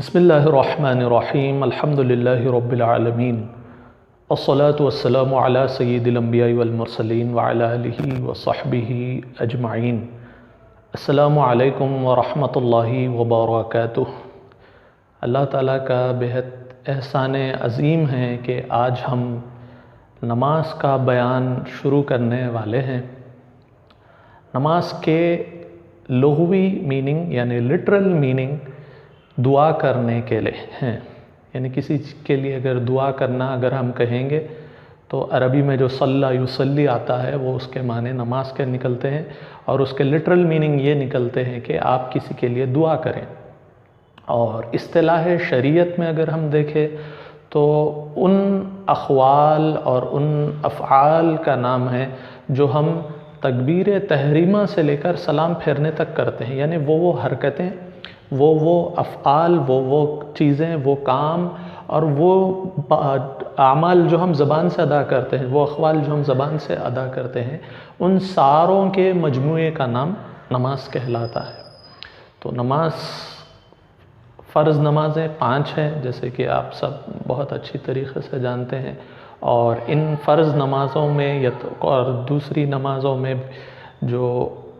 बिस्मिल्लाहिर्रहमानिर्रहीम अल्हम्दुलिल्लाहि रब्बिल आलमीन अस्सलातु वस्सलामु अला सय्यिदिल अंबिया'i वल मुरसलीन व अला आलिहि व सहबिहि अजमाइन। अस्सलामु अलैकुम व रहमतुल्लाहि व बरकातुहू। अल्लाह ताला का बेहद एहसान अज़ीम है कि आज हम नमाज का बयान शुरू करने वाले हैं। नमाज के लुग़वी मीनिंग यानी लिटरल मीनिंग दुआ करने के लिए हैं। यानी किसी के लिए अगर दुआ करना अगर हम कहेंगे तो अरबी में जो सल्ला युसल्ली आता है वो उसके माने नमाज के निकलते हैं और उसके लिटरल मीनिंग ये निकलते हैं कि आप किसी के लिए दुआ करें। और इस्तिलाह शरीयत में अगर हम देखें तो उन अक़वाल और उन अफ़आल का नाम है जो हम तकबीर तहरीमा से लेकर सलाम फेरने तक करते हैं। यानी वो हरकतें, वो अफ़आल, वो चीज़ें, वो काम और वो आमाल जो हम ज़बान से अदा करते हैं, वो अक़वाल जो हम ज़बान से अदा करते हैं, उन सारों के मजमूए का नाम नमाज कहलाता है। तो नमाज फ़र्ज़ नमाज़ें 5 हैं, जैसे कि आप सब बहुत अच्छी तरीक़े से जानते हैं। और इन फ़र्ज़ नमाज़ों में और दूसरी नमाज़ों में जो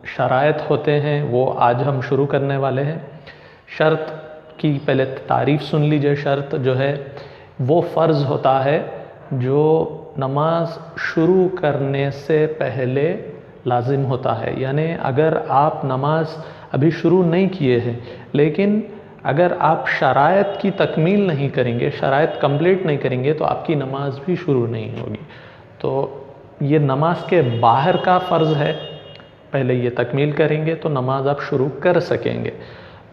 शराइत होते हैं वो आज हम शुरू करने वाले हैं। शर्त की पहले तारीफ़ सुन लीजिए। शर्त जो है वो फ़र्ज़ होता है जो नमाज शुरू करने से पहले लाजिम होता है। यानी अगर आप नमाज अभी शुरू नहीं किए हैं लेकिन अगर आप शराइत की तकमील नहीं करेंगे, शराइत कंप्लीट नहीं करेंगे तो आपकी नमाज भी शुरू नहीं होगी। तो ये नमाज के बाहर का फ़र्ज़ है, पहले ये तकमील करेंगे तो नमाज आप शुरू कर सकेंगे।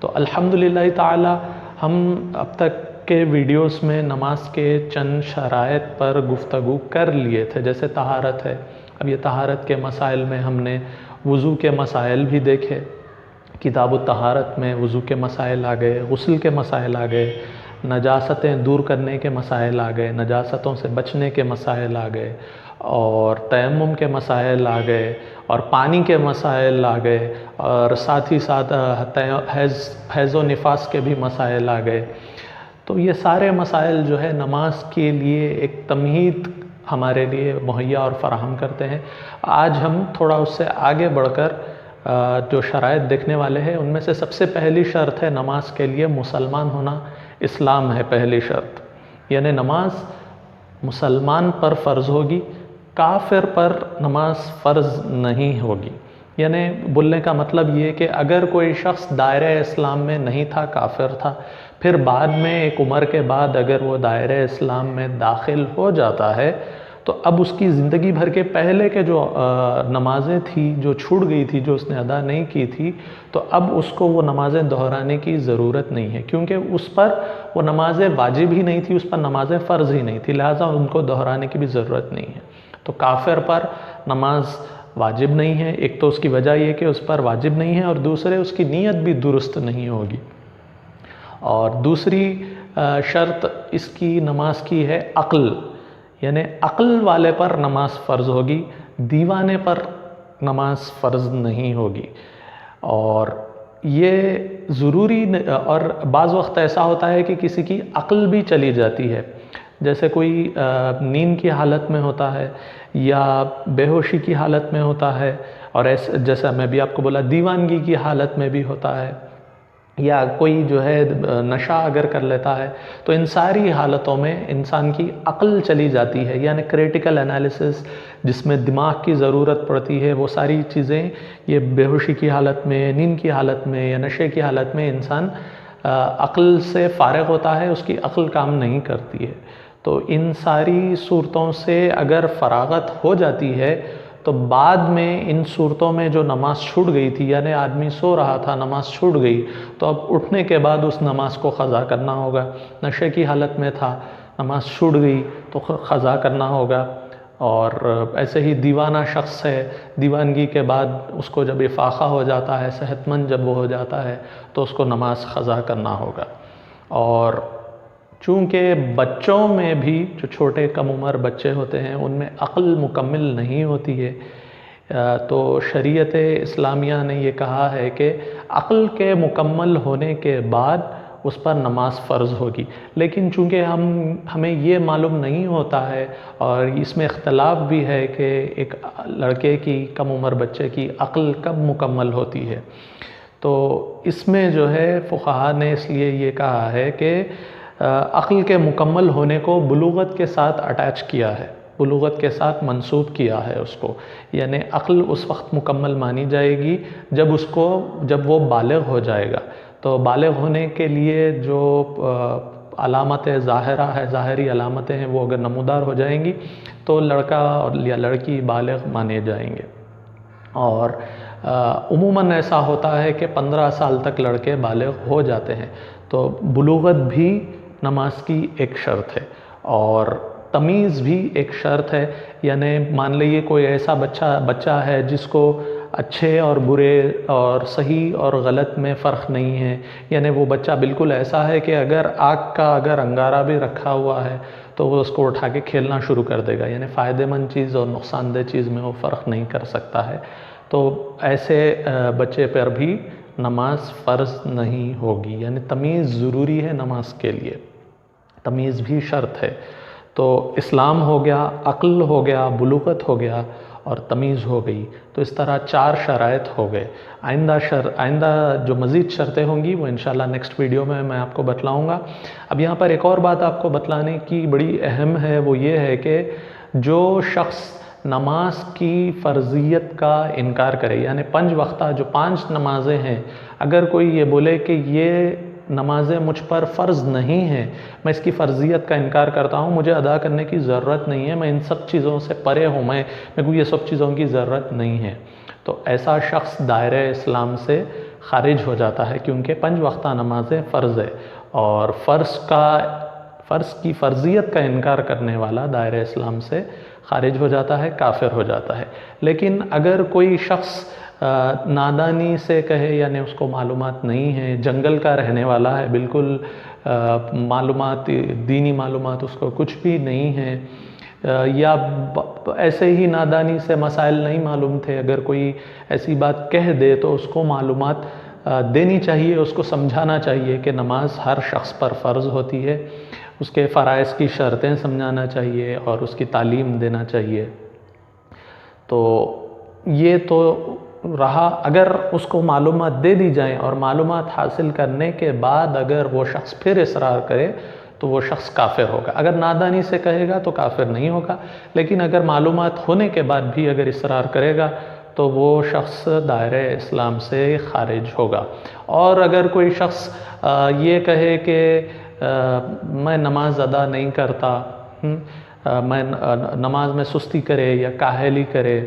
तो अल्हम्दुलिल्लाह ताला हम अब तक के वीडियोस में नमाज के चंद शराइत पर गुफ्तगू कर लिए थे, जैसे तहारत है। अब ये तहारत के मसाइल में हमने वज़ू के मसाइल भी देखे। किताबुत तहारत में वज़ू के मसाइल आ गए, गुस्ल के मसाइल आ गए, नजासतें दूर करने के मसाइल आ गए, नजासतों से बचने के मसाइल आ गए, और तयम्मुम के मसाइल आ गए, और पानी के मसाइल आ गए, और साथ ही साथ हैज़ व निफास के भी मसाइल आ गए। तो ये सारे मसाइल जो है नमाज के लिए एक तमहीद हमारे लिए मुहैया और फ़राहम करते हैं। आज हम थोड़ा उससे आगे बढ़कर जो शराइत देखने वाले हैं उनमें से सबसे पहली शर्त है नमाज के लिए मुसलमान होना। इस्लाम है पहली शर्त, यानी नमाज मुसलमान पर फ़र्ज़ होगी, काफ़िर पर नमाज फ़र्ज़ नहीं होगी। यानी बोलने का मतलब ये कि अगर कोई शख्स दायरे इस्लाम में नहीं था, काफ़िर था, फिर बाद में एक उम्र के बाद अगर वो दायरे इस्लाम में दाखिल हो जाता है तो अब उसकी ज़िंदगी भर के पहले के जो नमाज़ें थी जो छूट गई थी, जो उसने अदा नहीं की थी, तो अब उसको वो नमाज़ें दोहराने की ज़रूरत नहीं है, क्योंकि उस पर वो नमाज़ें वाजिब ही नहीं थी, उस पर नमाज़ें फ़र्ज़ ही नहीं थी, लिहाजा उनको दोहराने की भी ज़रूरत नहीं है। तो काफ़िर पर नमाज वाजिब नहीं है। एक तो उसकी वजह ये कि उस पर वाजिब नहीं है और दूसरे उसकी नीयत भी दुरुस्त नहीं होगी। और दूसरी शर्त इसकी नमाज की है अक्ल, यानी अक्ल वाले पर नमाज फ़र्ज़ होगी, दीवाने पर नमाज फ़र्ज़ नहीं होगी। और ये ज़रूरी और बाज़ वक्त ऐसा होता है कि किसी की अक्ल भी चली जाती है, जैसे कोई नींद की हालत में होता है या बेहोशी की हालत में होता है, और ऐसे जैसा मैं भी आपको बोला दीवानगी की हालत में भी होता है, या कोई जो है नशा अगर कर लेता है, तो इन सारी हालतों में इंसान की अक्ल चली जाती है। यानी क्रिटिकल एनालिसिस जिसमें दिमाग की ज़रूरत पड़ती है, वो सारी चीज़ें ये बेहोशी की हालत में, नींद की हालत में या नशे की हालत में इंसान अक्ल से फ़ारिग होता है, उसकी अक्ल काम नहीं करती है। तो इन सारी सूरतों से अगर फ़रागत हो जाती है तो बाद में इन सूरतों में जो नमाज छूट गई थी, यानी आदमी सो रहा था, नमाज छूट गई, तो अब उठने के बाद उस नमाज को क़ज़ा करना होगा। नशे की हालत में था, नमाज छूट गई तो क़ज़ा करना होगा। और ऐसे ही दीवाना शख्स है, दीवानगी के बाद उसको जब इफ़ाक़ा हो जाता है, सेहतमंद जब वो हो जाता है तो उसको नमाज क़ज़ा करना होगा। और चूँकि बच्चों में भी जो छोटे कम उम्र बच्चे होते हैं उनमें अक्ल मुकम्मल नहीं होती है, तो शरीयत इस्लामिया ने ये कहा है कि अक्ल के मुकम्मल होने के बाद उस पर नमाज फ़र्ज़ होगी। लेकिन चूँकि हमें ये मालूम नहीं होता है और इसमें इख्तलाफ भी है कि एक लड़के की, कम उम्र बच्चे की अक़ल कब मुकम्मल होती है, तो इसमें जो है फ़ुक़हा ने इसलिए ये कहा है कि अक़ल के मुकम्मल होने को बुलूगत के साथ अटैच किया है, बुलूगत के साथ मंसूब किया है उसको। यानी अक़ल उस वक्त मुकम्मल मानी जाएगी जब वो बालिग़ हो जाएगा। तो बालिग़ होने के लिए जो अलामत ज़ाहिरा है, ज़ाहिरी अलामतें हैं, वो अगर नमूदार हो जाएंगी तो लड़का या लड़की बालिग़ माने जाएंगे। और उमूमन ऐसा होता है कि 15 साल तक लड़के बालिग़ हो जाते हैं। तो बुलूगत भी नमाज की एक शर्त है और तमीज़ भी एक शर्त है। यानी मान लीजिए कोई ऐसा बच्चा है जिसको अच्छे और बुरे और सही और गलत में फ़र्क नहीं है, यानी वो बच्चा बिल्कुल ऐसा है कि अगर आग का अगर अंगारा भी रखा हुआ है तो वो उसको उठा के खेलना शुरू कर देगा, यानी फ़ायदेमंद चीज़ और नुकसानदेह चीज़ में वो फ़र्क नहीं कर सकता है। तो ऐसे बच्चे पर भी नमाज फ़र्ज़ नहीं होगी। यानी तमीज़ ज़रूरी है नमाज के लिए, तमीज़ भी शर्त है। तो इस्लाम हो गया, अक़ल हो गया, बुलूगत हो गया और तमीज़ हो गई। तो इस तरह 4 शराइत हो गए। आइंदा जो मज़ीद शर्तें होंगी वो इंशाल्लाह नेक्स्ट वीडियो में मैं आपको बतलाऊँगा। अब यहाँ पर एक और बात आपको बतलाने की बड़ी अहम है, वो ये है कि जो शख्स नमाज की फ़र्ज़ियत का इनकार करे, यानी 5 वक्ता जो 5 नमाज़ें हैं, अगर कोई ये बोले कि ये नमाज़ें मुझ पर फ़र्ज़ नहीं हैं, मैं इसकी फ़र्ज़ियत का इनकार करता हूँ, मुझे अदा करने की ज़रूरत नहीं है, मैं इन सब चीज़ों से परे हूँ, मेरे को ये सब चीज़ों की ज़रूरत नहीं है, तो ऐसा शख्स दायरे इस्लाम से ख़ारिज हो जाता है, क्योंकि 5 वक्ता नमाज़ें फ़र्ज़ है और फ़र्ज़ की फ़र्ज़ियत का इनकार करने वाला दायरे इस्लाम से ख़ारिज हो जाता है, काफ़िर हो जाता है। लेकिन अगर कोई शख्स नादानी से कहे, यानी उसको मालूमात नहीं है, जंगल का रहने वाला है, बिल्कुल मालूमात, दीनी मालूमात उसको कुछ भी नहीं है, या ऐसे ही नादानी से मसाइल नहीं मालूम थे, अगर कोई ऐसी बात कह दे तो उसको मालूमात देनी चाहिए, उसको समझाना चाहिए कि नमाज हर शख्स पर फ़र्ज़ होती है, उसके फ़राइज़ की शर्तें समझाना चाहिए और उसकी तालीम देना चाहिए। तो ये तो रहा, अगर उसको मालूमात दे दी जाएँ और मालूमात हासिल करने के बाद अगर वो शख्स फिर इसरार करे तो वो शख्स काफ़िर होगा। अगर नादानी से कहेगा तो काफ़िर नहीं होगा, लेकिन अगर मालूमात होने के बाद भी अगर इसरार करेगा तो वो शख्स दायरे इस्लाम से ख़ारिज होगा। और अगर कोई शख्स ये कहे कि मैं नमाज अदा नहीं करता, मैं नमाज में सुस्ती करे या काहली करे,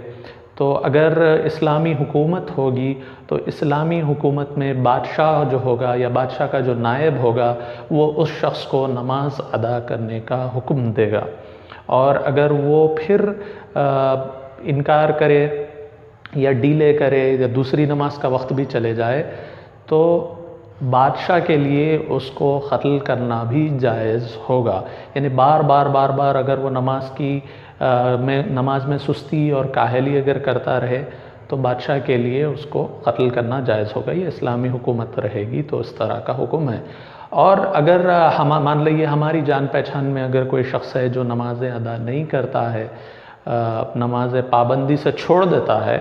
तो अगर इस्लामी हुकूमत होगी तो इस्लामी हुकूमत में बादशाह जो होगा या बादशाह का जो नायब होगा वो उस शख्स को नमाज अदा करने का हुक्म देगा। और अगर वो फिर इनकार करे या डीले करे या दूसरी नमाज का वक्त भी चले जाए तो बादशाह के लिए उसको क़त्ल करना भी जायज़ होगा। यानी बार बार अगर वो नमाज में सुस्ती और काहली अगर करता रहे तो बादशाह के लिए उसको क़त्ल करना जायज़ होगा। ये इस्लामी हुकूमत रहेगी तो इस तरह का हुक्म है। और अगर मान लीजिए हमारी जान पहचान में अगर कोई शख्स है जो नमाज़ें अदा नहीं करता है, नमाज़ पाबंदी से छोड़ देता है,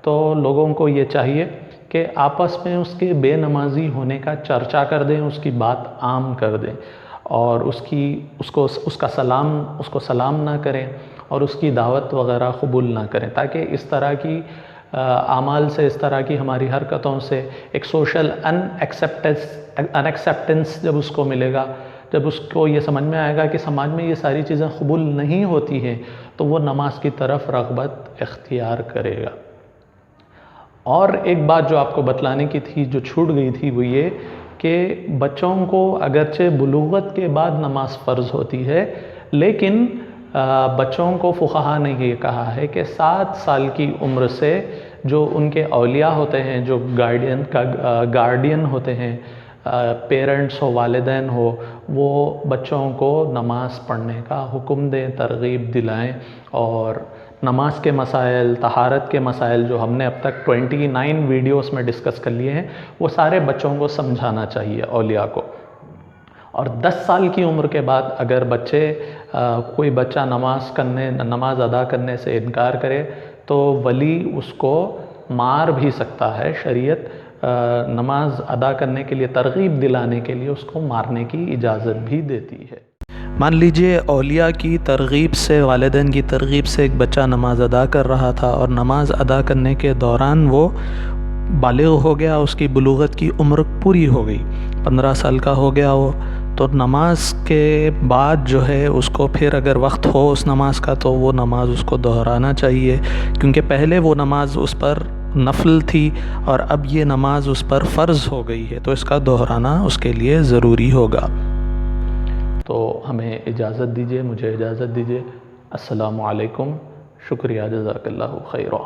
तो लोगों को ये चाहिए कि आपस में उसके बेनमाजी होने का चर्चा कर दें, उसकी बात आम कर दें और उसको सलाम ना करें और उसकी दावत वगैरह कबूल ना करें, ताकि इस तरह की आमाल से, इस तरह की हमारी हरकतों से एक सोशल अनएक्सेप्टेंस जब उसको मिलेगा, जब उसको ये समझ में आएगा कि समाज में ये सारी चीज़ें कबूल नहीं होती हैं, तो वो नमाज की तरफ रग़बत इख्तियार करेगा। और एक बात जो आपको बतलाने की थी, जो छूट गई थी, वो ये कि बच्चों को अगरचे बुलूगत के बाद नमाज फ़र्ज़ होती है, लेकिन बच्चों को फ़ुक़हा ने ये कहा है कि 7 साल की उम्र से जो उनके औलिया होते हैं, जो गार्डियन होते हैं, पेरेंट्स हो, वालिदैन हो, वो बच्चों को नमाज़ पढ़ने का हुक्म दें, तरग़ीब दिलाएं और नमाज के मसाइल, तहारत के मसाइल जो हमने अब तक 29 वीडियोस में डिस्कस कर लिए हैं, वो सारे बच्चों को समझाना चाहिए, औलिया को, और 10 साल की उम्र के बाद अगर कोई बच्चा नमाज अदा करने से इनकार करे तो वली उसको मार भी सकता है। शरीयत नमाज अदा करने के लिए, तरगीब दिलाने के लिए उसको मारने की इजाज़त भी देती है। मान लीजिए औलिया की तरगीब से, वालिदैन की तरगीब से एक बच्चा नमाज अदा कर रहा था और नमाज अदा करने के दौरान वो बालिग हो गया, उसकी बुलूगत की उम्र पूरी हो गई, 15 साल का हो गया वो, तो नमाज के बाद जो है उसको फिर अगर वक्त हो उस नमाज का तो वो नमाज उसको दोहराना चाहिए, क्योंकि पहले वो नमाज उस पर नफल थी और अब ये नमाज उस पर फ़र्ज़ हो गई है, तो इसका दोहराना उसके लिए ज़रूरी होगा। तो हमें इजाज़त दीजिए, मुझे इजाज़त दीजिए। अस्सलामु अलैकुम, शुक्रिया, जज़ाकल्लाहु खैरा।